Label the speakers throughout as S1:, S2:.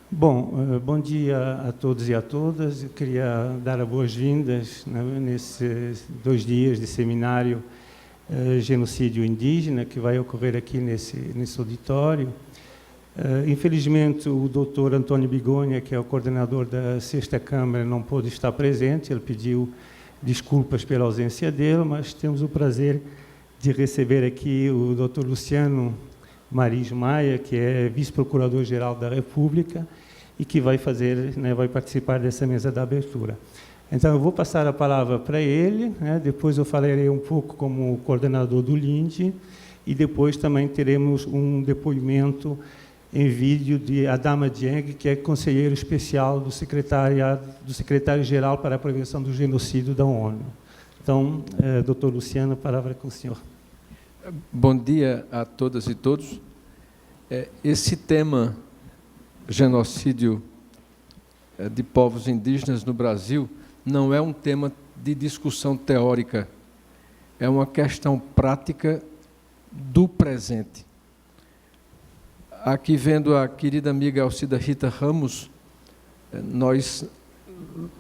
S1: Bom dia a todos e a todas. Eu queria dar as boas-vindas, né, nesses 2 dias de seminário Genocídio Indígena, que vai ocorrer aqui nesse auditório. Infelizmente, o doutor Antônio Bigonha, que é o coordenador da 6ª Câmara, não pôde estar presente. Ele pediu desculpas pela ausência dele, mas temos o prazer de receber aqui o doutor Luciano Maris Maia, que é vice-procurador-geral da República e que vai participar dessa mesa da abertura. Então, eu vou passar a palavra para ele, né? Depois eu falarei um pouco como coordenador do LINDE e depois também teremos um depoimento em vídeo de Adama Dieng, que é conselheiro especial do secretário-geral para a prevenção do genocídio da ONU. Então, doutor Luciano, a palavra é com o senhor.
S2: Bom dia a todas e todos. Esse tema, genocídio de povos indígenas no Brasil, não é um tema de discussão teórica, é uma questão prática do presente. Aqui, vendo a querida amiga Alcida Rita Ramos, nós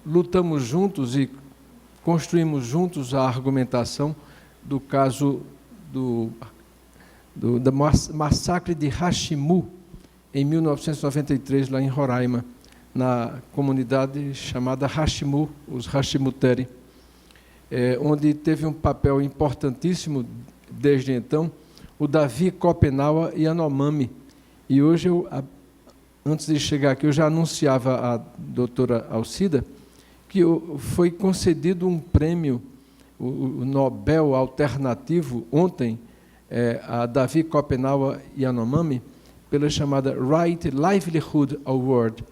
S2: lutamos juntos e construímos juntos a argumentação do caso do massacre de Hashimu, em 1993, lá em Roraima, na comunidade chamada Hashimu, os Hashimuteri, onde teve um papel importantíssimo, desde então, o Davi Copenaua Yanomami. E hoje, antes de chegar aqui, eu já anunciava à doutora Alcida que foi concedido um prêmio, o Nobel Alternativo, ontem, a Davi Copenaua Yanomami, pela chamada Right Livelihood Award,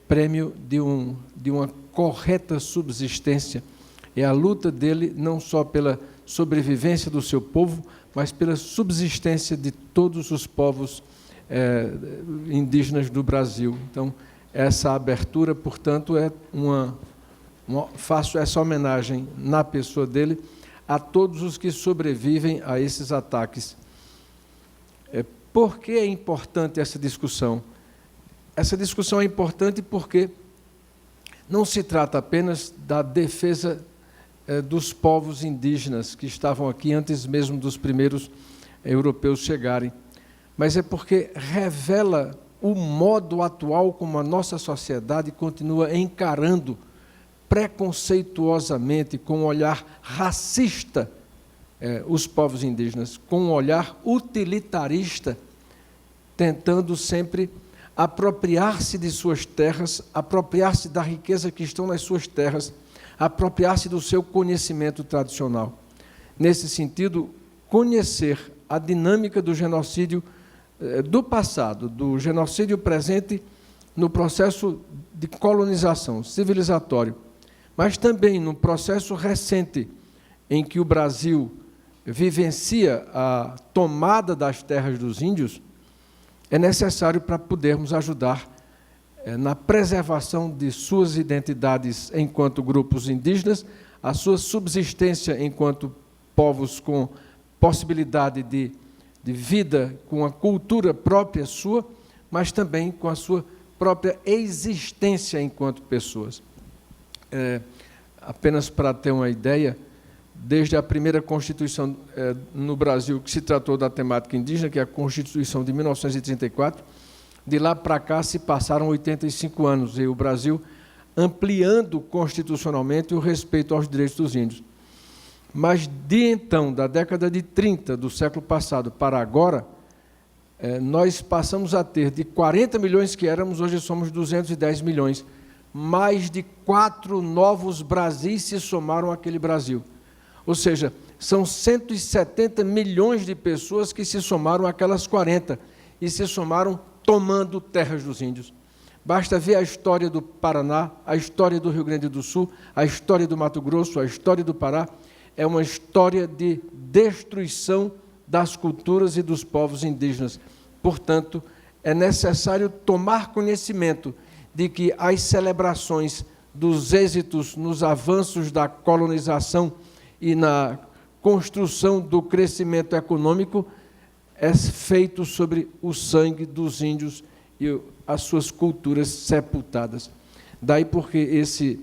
S2: prêmio de uma correta subsistência. É a luta dele não só pela sobrevivência do seu povo, mas pela subsistência de todos os povos indígenas do Brasil. Então, essa abertura, portanto, faço essa homenagem na pessoa dele a todos os que sobrevivem a esses ataques. Por que é importante essa discussão? Essa discussão é importante porque não se trata apenas da defesa dos povos indígenas que estavam aqui antes mesmo dos primeiros europeus chegarem, mas é porque revela o modo atual como a nossa sociedade continua encarando preconceituosamente, com um olhar racista, os povos indígenas, com um olhar utilitarista, tentando sempre apropriar-se de suas terras, apropriar-se da riqueza que estão nas suas terras, apropriar-se do seu conhecimento tradicional. Nesse sentido, conhecer a dinâmica do genocídio do passado, do genocídio presente no processo de colonização civilizatório, mas também no processo recente em que o Brasil vivencia a tomada das terras dos índios, é necessário para podermos ajudar na preservação de suas identidades enquanto grupos indígenas, a sua subsistência enquanto povos com possibilidade de vida, com a cultura própria sua, mas também com a sua própria existência enquanto pessoas. Apenas para ter uma ideia, desde a primeira Constituição no Brasil, que se tratou da temática indígena, que é a Constituição de 1934, de lá para cá se passaram 85 anos, e o Brasil ampliando constitucionalmente o respeito aos direitos dos índios. Mas, de então, da década de 30 do século passado para agora, nós passamos a ter, de 40 milhões que éramos, hoje somos 210 milhões. Mais de 4 novos Brasis se somaram àquele Brasil. Ou seja, são 170 milhões de pessoas que se somaram àquelas 40 e se somaram tomando terras dos índios. Basta ver a história do Paraná, a história do Rio Grande do Sul, a história do Mato Grosso, a história do Pará. É uma história de destruição das culturas e dos povos indígenas. Portanto, é necessário tomar conhecimento de que as celebrações dos êxitos nos avanços da colonização e na construção do crescimento econômico é feito sobre o sangue dos índios e as suas culturas sepultadas. Daí porque esse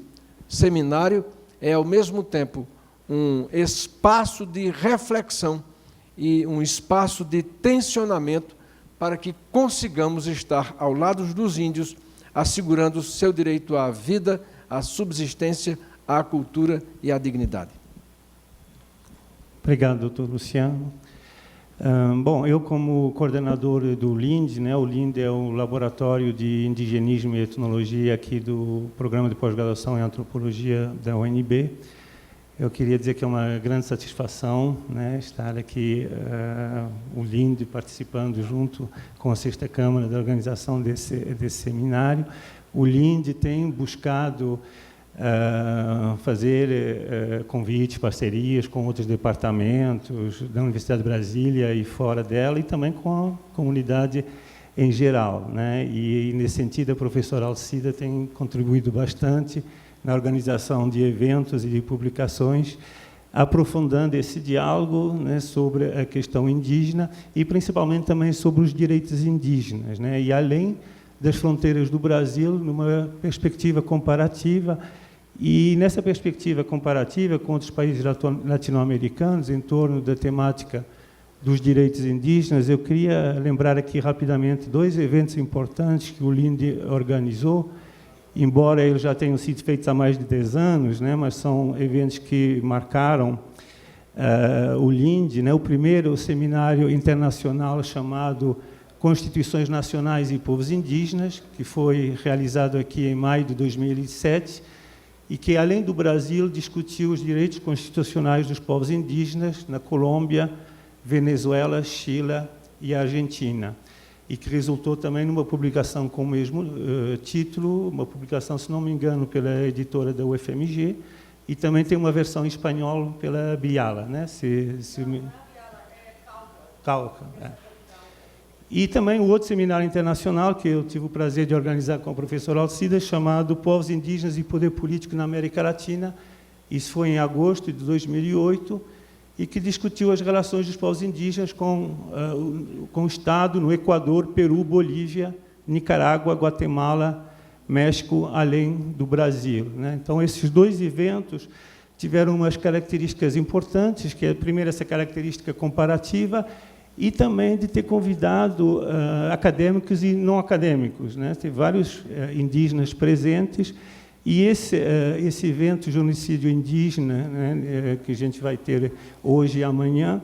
S2: seminário é, ao mesmo tempo, um espaço de reflexão e um espaço de tensionamento para que consigamos estar ao lado dos índios, assegurando o seu direito à vida, à subsistência, à cultura e à dignidade.
S1: Obrigado, doutor Luciano. Bom, eu como coordenador do LIND, né, o LIND é o Laboratório de Indigenismo e Etnologia aqui do Programa de Pós-Graduação em Antropologia da UNB. Eu queria dizer que é uma grande satisfação, né, estar aqui, o LIND, participando junto com a Sexta Câmara da organização desse seminário. O LIND tem buscado fazer convites, parcerias com outros departamentos da Universidade de Brasília e fora dela, e também com a comunidade em geral, né? E nesse sentido, a professora Alcida tem contribuído bastante na organização de eventos e de publicações, aprofundando esse diálogo, né, sobre a questão indígena e principalmente também sobre os direitos indígenas, né? E além das fronteiras do Brasil, numa perspectiva comparativa. E nessa perspectiva comparativa com outros países latino-americanos, em torno da temática dos direitos indígenas, eu queria lembrar aqui rapidamente 2 eventos importantes que o LIND organizou, embora eles já tenham sido feitos há mais de 10 anos, né, mas são eventos que marcaram o LIND, né. O primeiro, o seminário internacional chamado Constituições Nacionais e Povos Indígenas, que foi realizado aqui em maio de 2007, e que, além do Brasil, discutiu os direitos constitucionais dos povos indígenas na Colômbia, Venezuela, Chile e Argentina, e que resultou também numa publicação com o mesmo título, uma publicação, se não me engano, pela editora da UFMG, e também tem uma versão em espanhol pela Biala, né? Calca. É. E também o outro seminário internacional, que eu tive o prazer de organizar com a professora Alcida, chamado Povos Indígenas e Poder Político na América Latina. Isso foi em agosto de 2008, e que discutiu as relações dos povos indígenas com o Estado no Equador, Peru, Bolívia, Nicarágua, Guatemala, México, além do Brasil, né? Então, esses 2 eventos tiveram umas características importantes, que é, primeiro, essa característica comparativa, e também de ter convidado acadêmicos e não acadêmicos, né? Tem vários indígenas presentes, e esse evento Genocídio Indígena, né, que a gente vai ter hoje e amanhã,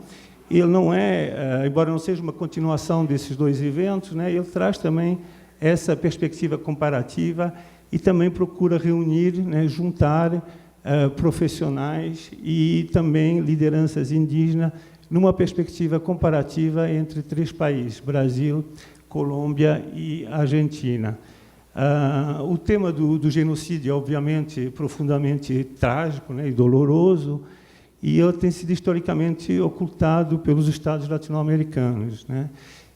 S1: ele não é, embora não seja uma continuação desses 2 eventos, né, ele traz também essa perspectiva comparativa e também procura reunir, né, juntar profissionais e também lideranças indígenas numa perspectiva comparativa entre 3 países, Brasil, Colômbia e Argentina. O tema do genocídio é, obviamente, profundamente trágico, né, e doloroso, e ele tem sido historicamente ocultado pelos Estados latino-americanos, né?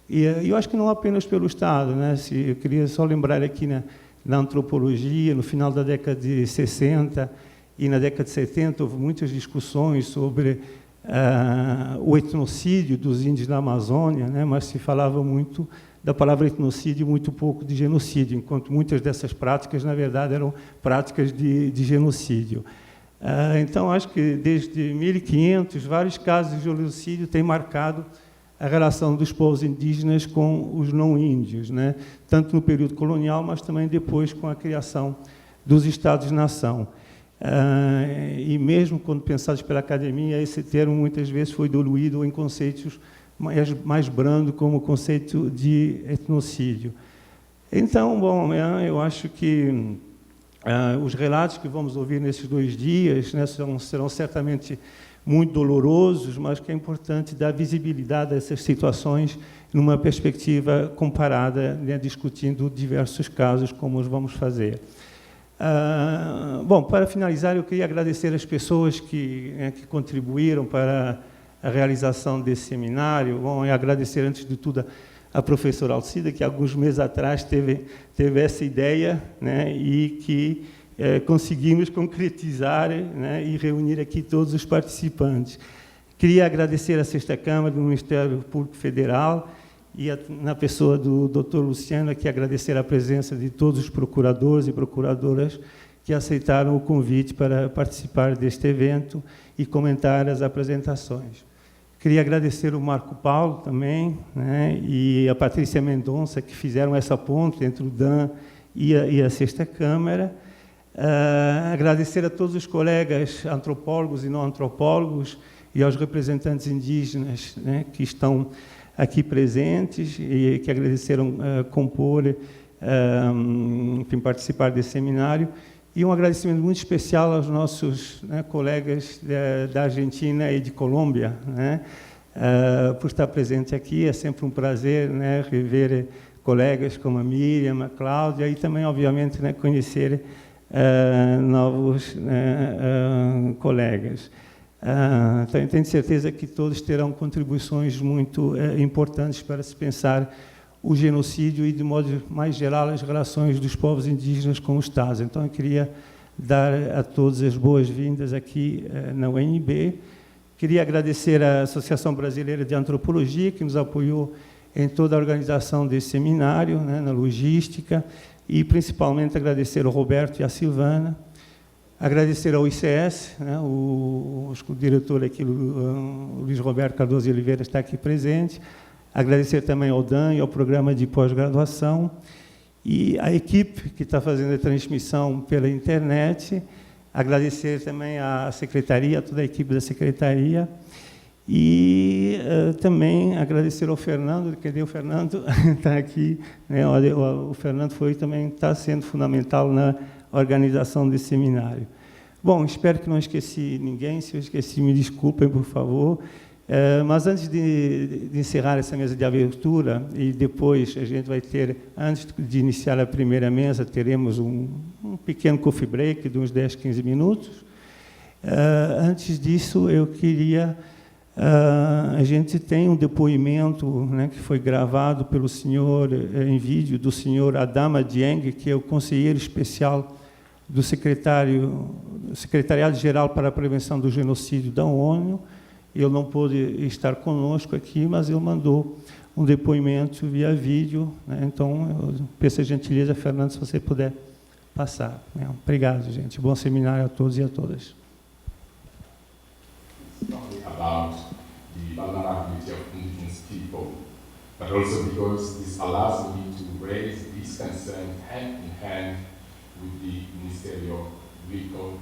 S1: E eu acho que não apenas pelo Estado, né? Eu queria só lembrar aqui na antropologia, no final da década de 60 e na década de 70, houve muitas discussões sobre o etnocídio dos índios da Amazônia, né, mas se falava muito da palavra etnocídio e muito pouco de genocídio, enquanto muitas dessas práticas, na verdade, eram práticas de genocídio. Então, acho que desde 1500, vários casos de genocídio têm marcado a relação dos povos indígenas com os não-índios, né, tanto no período colonial, mas também depois com a criação dos Estados-nação. E mesmo quando pensados pela academia, esse termo muitas vezes foi diluído em conceitos mais brandos, como o conceito de etnocídio. Então, bom, eu acho que os relatos que vamos ouvir nesses 2 dias, né, serão certamente muito dolorosos, mas que é importante dar visibilidade a essas situações numa perspectiva comparada, né, discutindo diversos casos, como os vamos fazer. Bom, para finalizar, eu queria agradecer as pessoas que contribuíram para a realização desse seminário. Bom, e agradecer, antes de tudo, a professora Alcida, que alguns meses atrás teve essa ideia, né, e que conseguimos concretizar, né, e reunir aqui todos os participantes. Queria agradecer à Sexta Câmara do Ministério Público Federal e na pessoa do Dr. Luciano, aqui agradecer a presença de todos os procuradores e procuradoras que aceitaram o convite para participar deste evento e comentar as apresentações. Queria agradecer o Marco Paulo também, né, e a Patrícia Mendonça, que fizeram essa ponte entre o DAN e a Sexta Câmara. Agradecer a todos os colegas antropólogos e não antropólogos e aos representantes indígenas, né, que estão aqui presentes e que agradeceram compor, enfim, participar desse seminário. E um agradecimento muito especial aos nossos, né, colegas da Argentina e de Colômbia, né, por estar presente aqui. É sempre um prazer, né, rever colegas como a Miriam, a Cláudia, e também, obviamente, né, conhecer novos colegas. Então, tenho certeza que todos terão contribuições muito importantes para se pensar o genocídio e, de modo mais geral, as relações dos povos indígenas com os Estados. Então, eu queria dar a todos as boas-vindas aqui na UNB. Queria agradecer à Associação Brasileira de Antropologia, que nos apoiou em toda a organização desse seminário, né, na logística, e, principalmente, agradecer ao Roberto e à Silvana. Agradecer ao ICS, né, o diretor aqui, o Luiz Roberto Cardoso de Oliveira, está aqui presente. Agradecer também ao DAN e ao programa de pós-graduação e à equipe que está fazendo a transmissão pela internet. Agradecer também à secretaria, a toda a equipe da secretaria. E também agradecer ao Fernando. Cadê o Fernando? Está aqui, né? O Fernando está sendo fundamental na organização desse seminário. Bom, espero que não esqueci ninguém. Se eu esqueci, me desculpem, por favor. Mas antes de encerrar essa mesa de abertura, e depois a gente vai ter, antes de iniciar a primeira mesa, teremos um pequeno coffee break de uns 10, 15 minutos. Antes disso, eu queria... a gente tem um depoimento, né, que foi gravado pelo senhor, em vídeo, do senhor Adama Dieng, que é o conselheiro especial do Secretariado-Geral para a Prevenção do Genocídio da ONU. Ele não pôde estar conosco aqui, mas ele mandou um depoimento via vídeo, né? Então, eu peço a gentileza, Fernando, se você puder passar, né? Obrigado, gente. Bom seminário a todos e a todas.
S3: About the vulnerability of indigenous people, but also because this allows me to raise these concerns hand in hand with the Ministerial Vehicle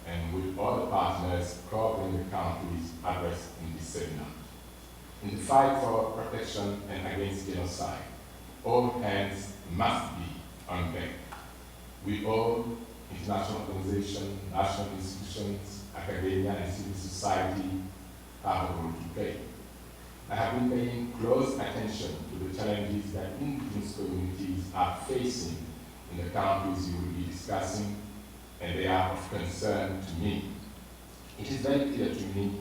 S3: and with other partners covering the countries addressed in this seminar. In the fight for protection and against genocide, all hands must be on deck. We all, international organizations, national institutions, academia and civil society, have a role to play. I have been paying close attention to the challenges that indigenous communities are facing in the countries you will be discussing, and they are of concern to me. It is very clear to me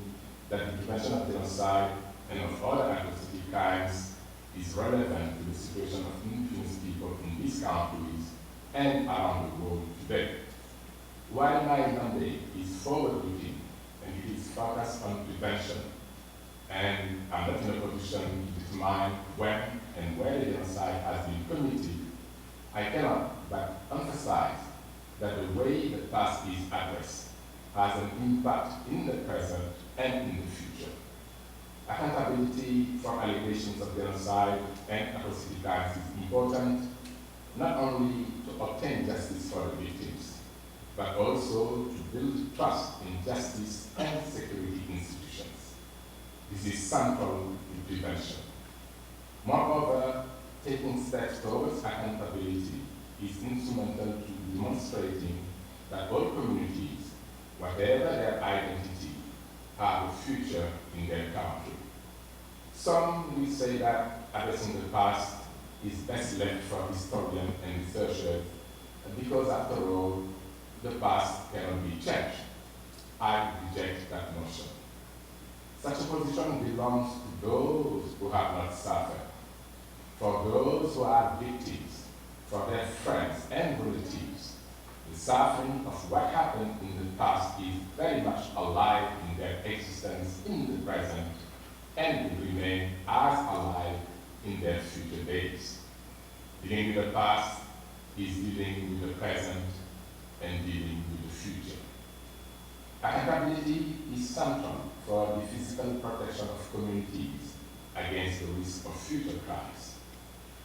S3: that the prevention of genocide and of other atrocities crimes is relevant to the situation of indigenous people in these countries and around the world today. While my mandate is forward-looking and it is focused on prevention, and I'm not in a position to determine when and where the genocide has been committed, I cannot but emphasize that the way the past is addressed has an impact in the present and in the future. Accountability for allegations of genocide and atrocity crimes is important, not only to obtain justice for the victims, but also to build trust in justice and security institutions. This is central to prevention. Moreover, taking steps towards accountability is instrumental to demonstrating that all communities, whatever their identity, have a future in their country. Some will say that addressing the past is best left for historians and researchers because, after all, the past cannot be changed. I reject that notion. Such a position belongs to those who have not suffered. For those who are victims, for their friends and relatives, the suffering of what happened in the past is very much alive in their existence in the present and will remain as alive in their future days. Dealing with the past is dealing with the present and dealing with the future. Accountability is central for the physical protection of communities against the risk of future crimes.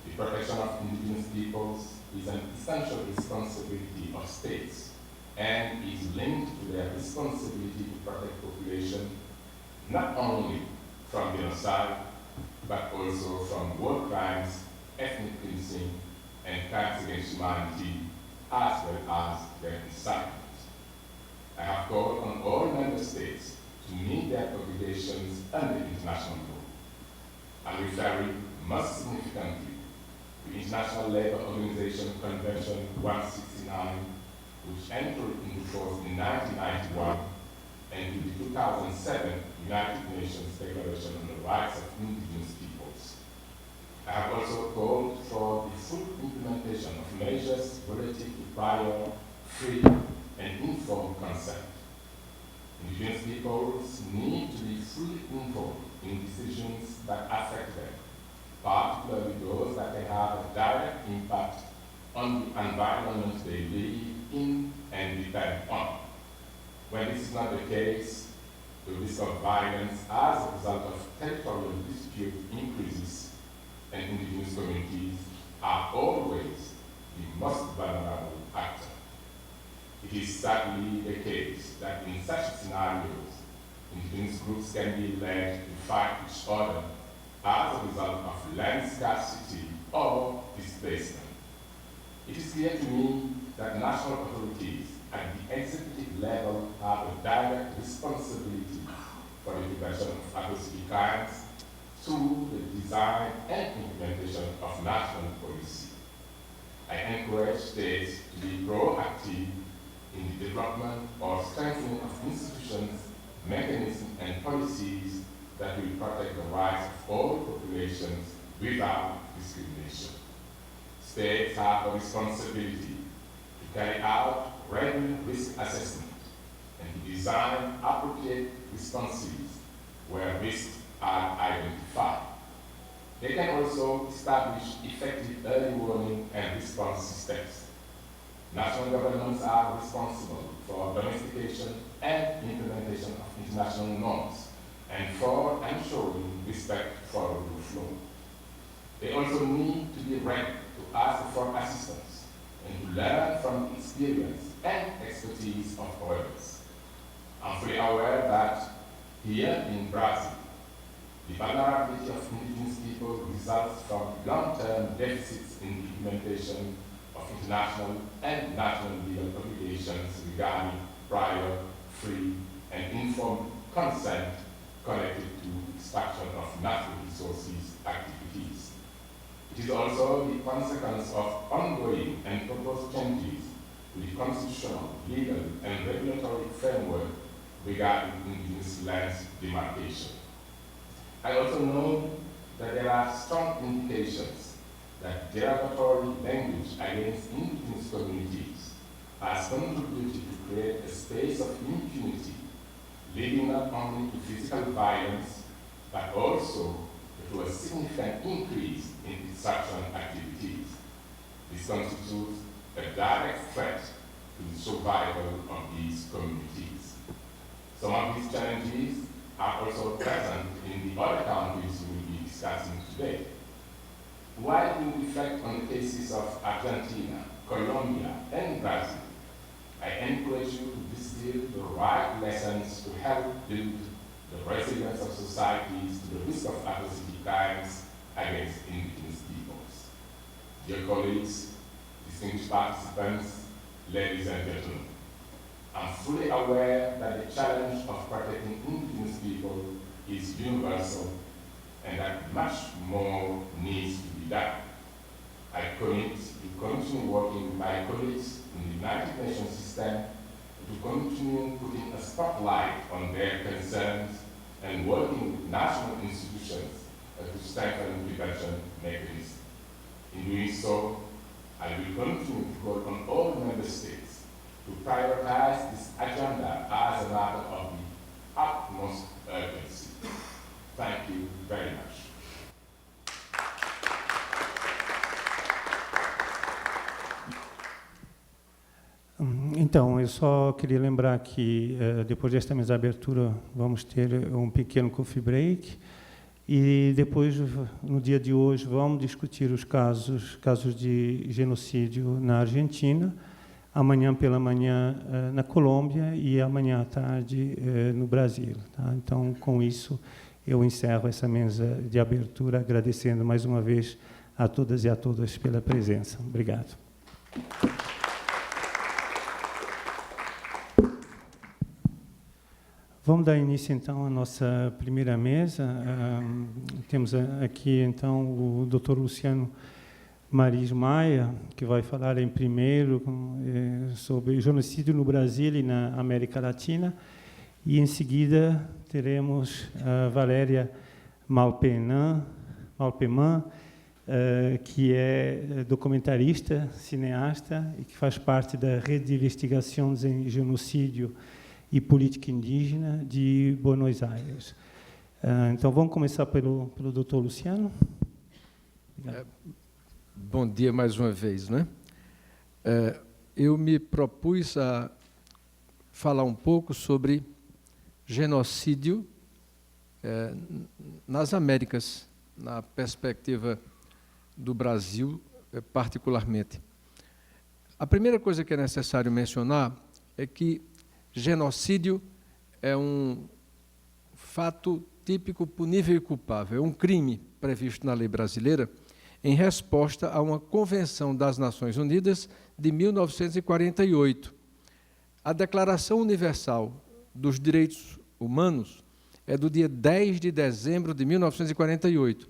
S3: The protection of indigenous peoples is an essential responsibility of states and is linked to their responsibility to protect population not only from genocide, but also from war crimes, ethnic cleansing, and crimes against humanity, as well as their incitement. I have called on all member states to meet their obligations under international law. I'm referring most significantly to International Labour Organization Convention 169, which entered into force in 1991, and to the 2007 United Nations Declaration on the Rights of Indigenous Peoples. I have also called for the full implementation of measures related to prior, free, and informed consent. Indigenous peoples need to be fully involved in decisions that affect them, particularly those that can have a direct impact on the environment they live in and depend on. When this is not the case, the risk of violence as a result of territorial dispute increases, and indigenous communities are always the most vulnerable actor. It is sadly the case that in such scenarios, indigenous groups can be led to fight each other as a result of land scarcity or displacement. It is clear to me that national authorities at the executive level have a direct responsibility for the prevention of atrocity crimes through the design and implementation of national policy. I encourage states to be proactive in the development or strengthening of institutions, mechanisms, and policies that will protect the rights of all populations without discrimination. States have a responsibility to carry out regular risk assessment and to design appropriate responses where risks are identified. They can also establish effective early warning and response systems. National governments are responsible for domestication and implementation of international norms and for ensuring respect for the rule of law. They also need to be ready to ask for assistance and to learn from the experience and expertise of others. I'm fully aware that here in Brazil, the vulnerability of indigenous people results from long-term deficits in the implementation of international and national legal obligations regarding prior, free, and informed consent connected to extraction of natural resources activities. It is also the consequence of ongoing and proposed changes to the constitutional, legal, and regulatory framework regarding indigenous lands demarcation. I also know that there are strong indications that derogatory language against indigenous communities has contributed to create a space of impunity, leading not only to physical violence, but also to a significant increase in extraction activities. This constitutes a direct threat to the survival of these communities. Some of these challenges are also present in the other countries we will be discussing today. While we reflect on the cases of Argentina, Colombia, and Brazil, I encourage you to distill the right lessons to help build the resilience of societies to the risk of atrocity crimes against indigenous peoples. Dear colleagues, distinguished participants, ladies and gentlemen, I'm fully aware that the challenge of protecting indigenous people is universal and that much more needs to be done. I commit to continue working with my colleagues in the United Nations system to continue putting a spotlight on their concerns and working with national institutions to strengthen prevention mechanisms. In doing so, I will continue to call on all member states to prioritize this agenda as a matter of the utmost urgency. Thank you very much.
S1: Então, eu só queria lembrar que, depois desta mesa de abertura, vamos ter um pequeno coffee break e depois, no dia de hoje, vamos discutir os casos de genocídio na Argentina, amanhã pela manhã na Colômbia e amanhã à tarde no Brasil. Tá? Então, com isso, eu encerro essa mesa de abertura, agradecendo mais uma vez a todas e a todas pela presença. Obrigado. Vamos dar início, então, à nossa primeira mesa. Temos aqui, então, o Dr. Luciano Maris Maia, que vai falar em primeiro sobre genocídio no Brasil e na América Latina. E, em seguida, teremos a Valéria Malpeman, que é documentarista, cineasta e que faz parte da Rede de Investigações em Genocídio e Política Indígena de Buenos Aires. Então, vamos começar pelo Dr. Luciano.
S2: Bom dia mais uma vez, né? Eu me propus a falar um pouco sobre genocídio nas Américas, na perspectiva do Brasil, particularmente. A primeira coisa que é necessário mencionar é que genocídio é um fato típico, punível e culpável, é um crime previsto na lei brasileira em resposta a uma Convenção das Nações Unidas de 1948. A Declaração Universal dos Direitos Humanos é do dia 10 de dezembro de 1948.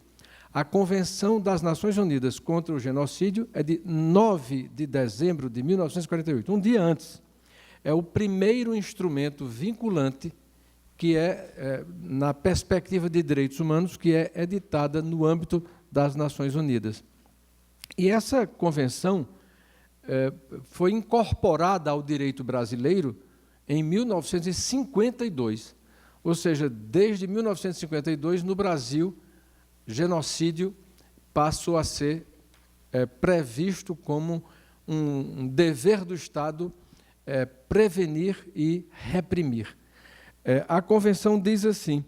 S2: A Convenção das Nações Unidas contra o Genocídio é de 9 de dezembro de 1948, um dia antes. É o primeiro instrumento vinculante que na perspectiva de direitos humanos, que é editada no âmbito das Nações Unidas. E essa convenção foi incorporada ao direito brasileiro em 1952, ou seja, desde 1952, no Brasil, genocídio passou a ser previsto como um dever do Estado prevenir e reprimir. A Convenção diz assim: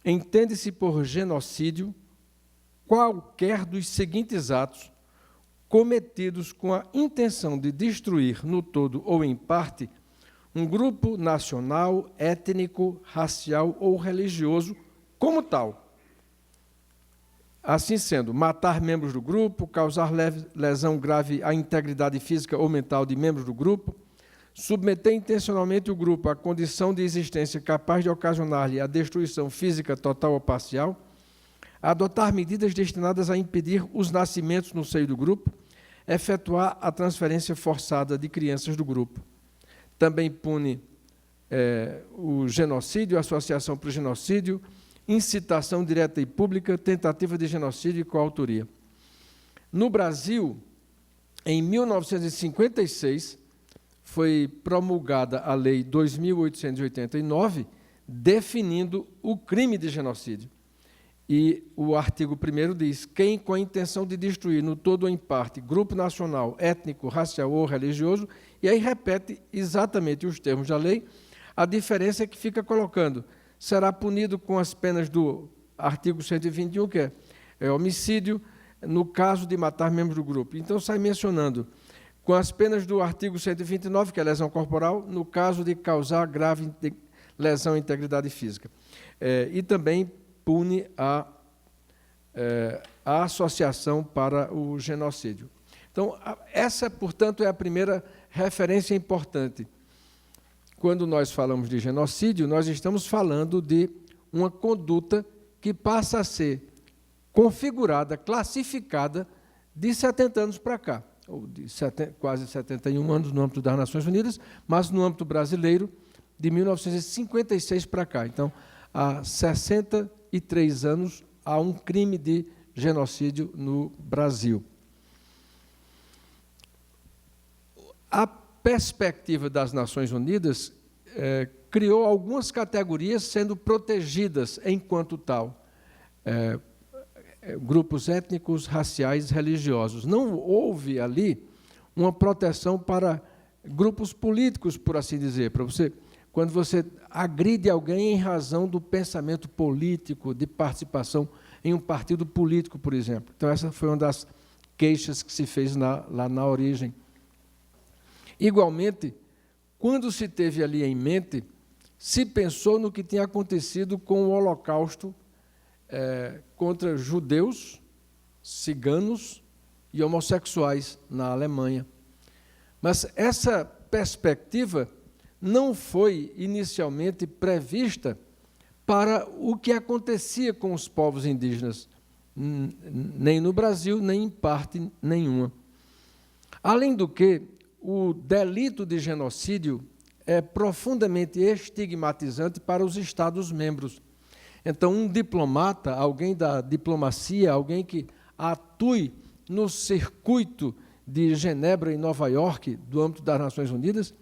S2: entende-se por genocídio qualquer dos seguintes atos cometidos com a intenção de destruir, no todo ou em parte, um grupo nacional, étnico, racial ou religioso como tal. Assim sendo, matar membros do grupo, causar lesão grave à integridade física ou mental de membros do grupo, submeter intencionalmente o grupo à condição de existência capaz de ocasionar-lhe a destruição física total ou parcial, adotar medidas destinadas a impedir os nascimentos no seio do grupo, efetuar a transferência forçada de crianças do grupo. Também pune o genocídio, a associação para o genocídio, incitação direta e pública, tentativa de genocídio e coautoria. No Brasil, em 1956, foi promulgada a Lei 2.889, definindo o crime de genocídio. E o artigo 1º diz: quem, com a intenção de destruir, no todo ou em parte, grupo nacional, étnico, racial ou religioso, e aí repete exatamente os termos da lei, a diferença é que fica colocando, será punido com as penas do artigo 121, que é homicídio, no caso de matar membros do grupo. Então, sai mencionando, com as penas do artigo 129, que é lesão corporal, no caso de causar grave lesão à integridade física. E também pune a associação para o genocídio. Então, essa, portanto, é a primeira referência importante. Quando nós falamos de genocídio, nós estamos falando de uma conduta que passa a ser configurada, classificada, de 70 anos para cá, ou de quase 71 anos no âmbito das Nações Unidas, mas no âmbito brasileiro, de 1956 para cá. Então, há 63 anos, há um crime de genocídio no Brasil. A perspectiva das Nações Unidas criou algumas categorias sendo protegidas enquanto tal. Grupos étnicos, raciais, religiosos. Não houve ali uma proteção para grupos políticos, por assim dizer, para você, quando você agride alguém em razão do pensamento político, de participação em um partido político, por exemplo. Então, essa foi uma das queixas que se fez lá na origem. Igualmente, quando se teve ali em mente, se pensou no que tinha acontecido com o Holocausto contra judeus, ciganos e homossexuais na Alemanha. Mas essa perspectiva não foi inicialmente prevista para o que acontecia com os povos indígenas, nem no Brasil, nem em parte nenhuma. Além do que, o delito de genocídio é profundamente estigmatizante para os Estados-membros. Então, um diplomata, alguém da diplomacia, alguém que atue no circuito de Genebra e Nova Iorque, do âmbito das Nações Unidas,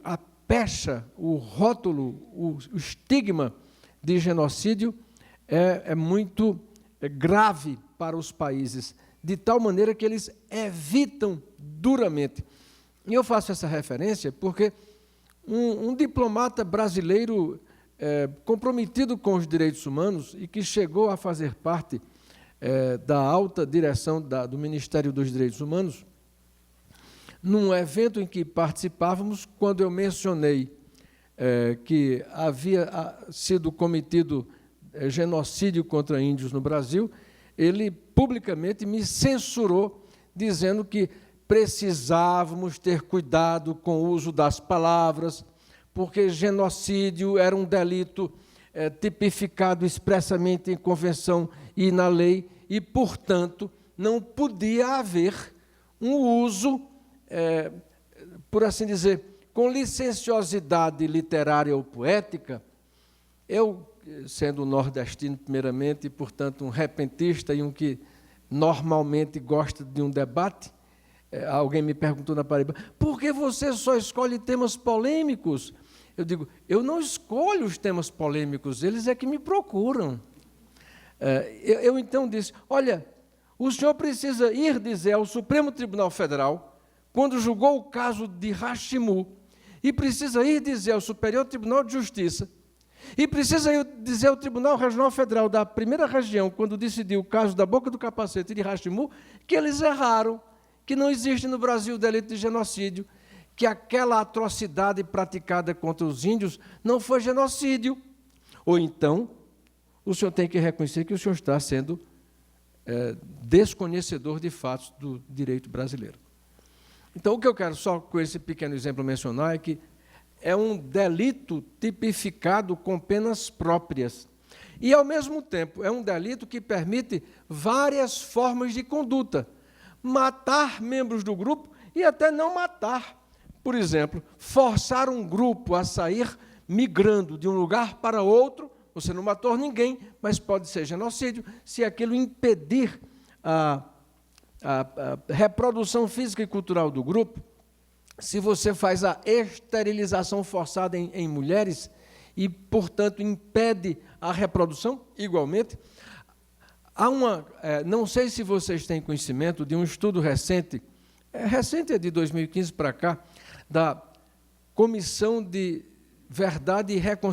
S2: a pecha, o rótulo, o estigma de genocídio é muito grave para os países, de tal maneira que eles evitam duramente. E eu faço essa referência porque um diplomata brasileiro comprometido com os direitos humanos e que chegou a fazer parte da alta direção do Ministério dos Direitos Humanos, num evento em que participávamos, quando eu mencionei que havia sido cometido genocídio contra índios no Brasil, ele publicamente me censurou, dizendo que precisávamos ter cuidado com o uso das palavras, porque genocídio era um delito tipificado expressamente em convenção e na lei, e, portanto, não podia haver um uso, por assim dizer, com licenciosidade literária ou poética. Eu, sendo nordestino, primeiramente, e, portanto, um repentista e um que normalmente gosta de um debate, alguém me perguntou na Paraíba, por que você só escolhe temas polêmicos? Eu digo, eu não escolho os temas polêmicos, eles é que me procuram. Eu então disse, olha, o senhor precisa ir dizer ao Supremo Tribunal Federal, quando julgou o caso de Rachimu, e precisa ir dizer ao Superior Tribunal de Justiça, e precisa ir dizer ao Tribunal Regional Federal da primeira região, quando decidiu o caso da Boca do Capacete de Rachimu, que eles erraram, que não existe no Brasil o delito de genocídio, que aquela atrocidade praticada contra os índios não foi genocídio. Ou então, o senhor tem que reconhecer que o senhor está sendo desconhecedor de fatos do direito brasileiro. Então, o que eu quero só com esse pequeno exemplo mencionar é que é um delito tipificado com penas próprias. E, ao mesmo tempo, é um delito que permite várias formas de conduta. Matar membros do grupo e até não matar. Por exemplo, forçar um grupo a sair migrando de um lugar para outro, você não matou ninguém, mas pode ser genocídio, se aquilo impedir a reprodução física e cultural do grupo, se você faz a esterilização forçada em mulheres e, portanto, impede a reprodução, igualmente. Há não sei se vocês têm conhecimento de um estudo recente, recente é de 2015 para cá, da Comissão de Verdade e Reconciliação